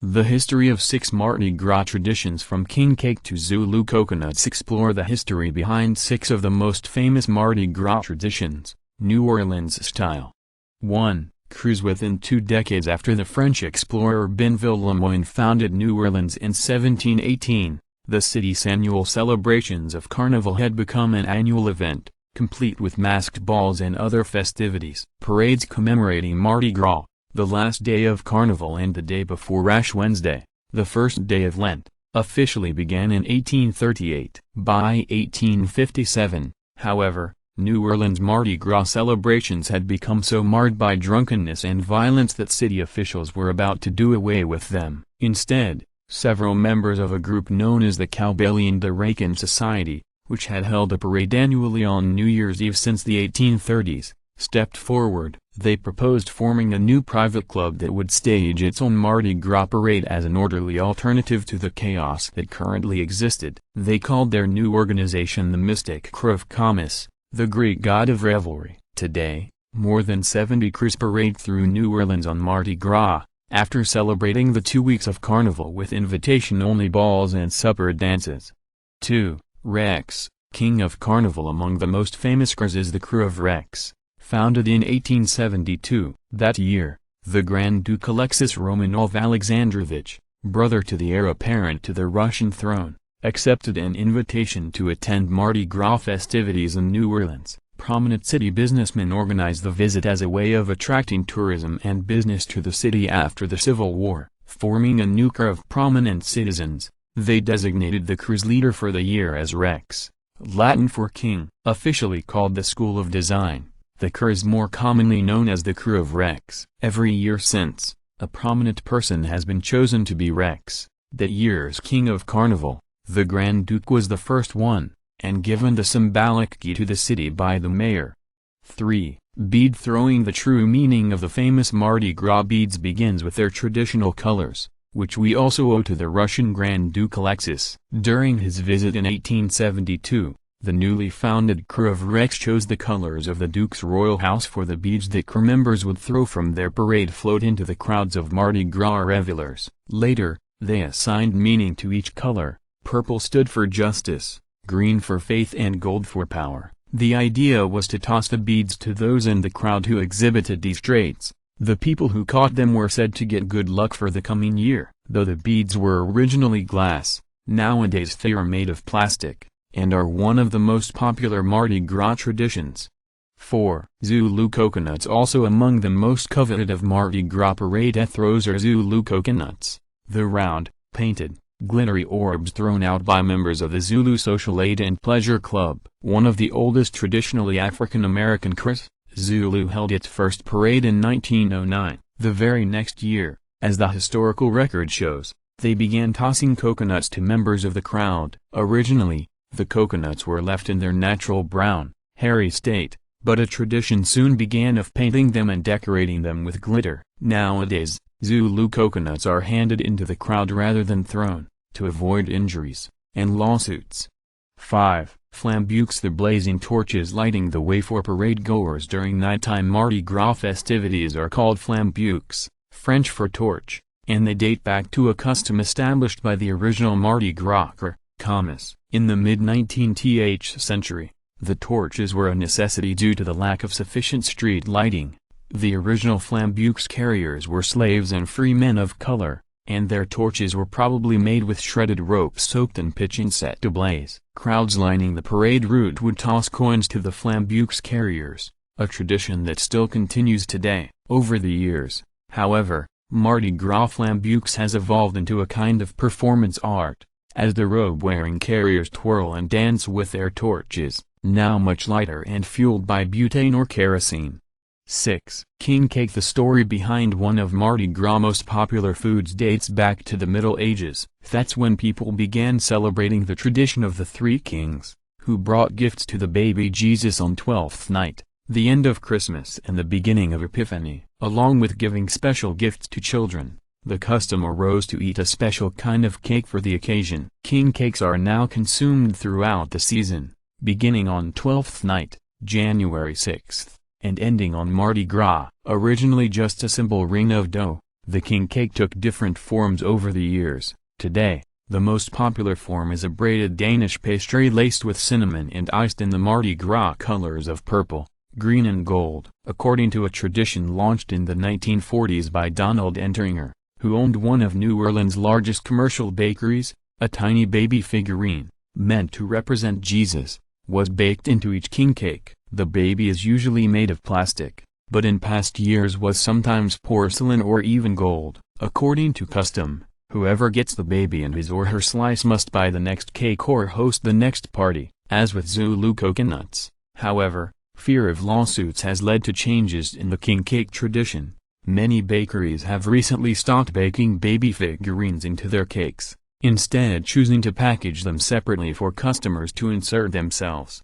The history of 6 Mardi Gras traditions from king cake to Zulu coconuts explore the history behind 6 of the most famous Mardi Gras traditions, New Orleans style. 1. Cruise. Within 2 decades after the French explorer Bienville Lemoyne founded New Orleans in 1718, the city's annual celebrations of Carnival had become an annual event, complete with masked balls and other festivities. Parades commemorating Mardi Gras, the last day of Carnival and the day before Ash Wednesday, the first day of Lent, officially began in 1838. By 1857, however, New Orleans Mardi Gras celebrations had become so marred by drunkenness and violence that city officials were about to do away with them. Instead, several members of a group known as the Cowbellion de Racan Society, which had held a parade annually on New Year's Eve since the 1830s, stepped forward. They proposed forming a new private club that would stage its own Mardi Gras parade as an orderly alternative to the chaos that currently existed. They called their new organization the Mystic Krewe of Comus, the Greek god of revelry. Today, more than 70 crews parade through New Orleans on Mardi Gras, after celebrating the 2 weeks of Carnival with invitation-only balls and supper dances. 2. Rex, King of Carnival. Among the most famous crews is the Krewe of Rex. Founded in 1872, that year, the Grand Duke Alexis Romanov Alexandrovich, brother to the heir apparent to the Russian throne, accepted an invitation to attend Mardi Gras festivities in New Orleans. Prominent city businessmen organized the visit as a way of attracting tourism and business to the city after the Civil War. Forming a new crew of prominent citizens, they designated the crew's leader for the year as Rex, Latin for king. Officially called the School of Design, the crew is more commonly known as the Krewe of Rex. Every year since, a prominent person has been chosen to be Rex, that year's King of Carnival. The Grand Duke was the first one, and given the symbolic key to the city by the mayor. 3. Bead throwing. The true meaning of the famous Mardi Gras beads begins with their traditional colors, which we also owe to the Russian Grand Duke Alexis. During his visit in 1872, the newly founded Krewe of Rex chose the colors of the Duke's royal house for the beads that crew members would throw from their parade float into the crowds of Mardi Gras revelers. Later, they assigned meaning to each color. Purple stood for justice, green for faith, and gold for power. The idea was to toss the beads to those in the crowd who exhibited these traits. The people who caught them were said to get good luck for the coming year. Though the beads were originally glass, nowadays they are made of plastic, and are one of the most popular Mardi Gras traditions. 4. Zulu coconuts. Also among the most coveted of Mardi Gras parade throws are Zulu coconuts, the round, painted, glittery orbs thrown out by members of the Zulu Social Aid and Pleasure Club. One of the oldest traditionally African-American crews, Zulu held its first parade in 1909. The very next year, as the historical record shows, they began tossing coconuts to members of the crowd. Originally, the coconuts were left in their natural brown, hairy state, but a tradition soon began of painting them and decorating them with glitter. Nowadays, Zulu coconuts are handed into the crowd rather than thrown, to avoid injuries and lawsuits. 5. Flambeaux. The blazing torches lighting the way for parade goers during nighttime Mardi Gras festivities are called flambeaux, French for torch, and they date back to a custom established by the original Mardi Gras Comus. In the mid-19th century, the torches were a necessity due to the lack of sufficient street lighting. The original flambeaux carriers were slaves and free men of color, and their torches were probably made with shredded rope soaked in pitch and set to blaze. Crowds lining the parade route would toss coins to the flambeaux carriers, a tradition that still continues today. Over the years, however, Mardi Gras flambeaux has evolved into a kind of performance art, as the robe-wearing carriers twirl and dance with their torches, now much lighter and fueled by butane or kerosene. 6. King cake. The story behind one of Mardi Gras' most popular foods dates back to the Middle Ages. That's when people began celebrating the tradition of the 3 kings, who brought gifts to the baby Jesus on Twelfth Night, the end of Christmas and the beginning of Epiphany. Along with giving special gifts to children, the custom arose to eat a special kind of cake for the occasion. King cakes are now consumed throughout the season, beginning on Twelfth Night, January 6th, and ending on Mardi Gras. Originally just a simple ring of dough, The king cake took different forms over the years. Today, the most popular form is a braided Danish pastry laced with cinnamon and iced in the Mardi Gras colors of purple, green and gold. According to a tradition launched in the 1940s by Donald Enteringer, who owned one of New Orleans' largest commercial bakeries, a tiny baby figurine, meant to represent Jesus, was baked into each king cake. The baby is usually made of plastic, but in past years was sometimes porcelain or even gold. According to custom, whoever gets the baby and his or her slice must buy the next cake or host the next party, as with Zulu Coconuts. However, fear of lawsuits has led to changes in the king cake tradition. Many bakeries have recently stopped baking baby figurines into their cakes, instead choosing to package them separately for customers to insert themselves.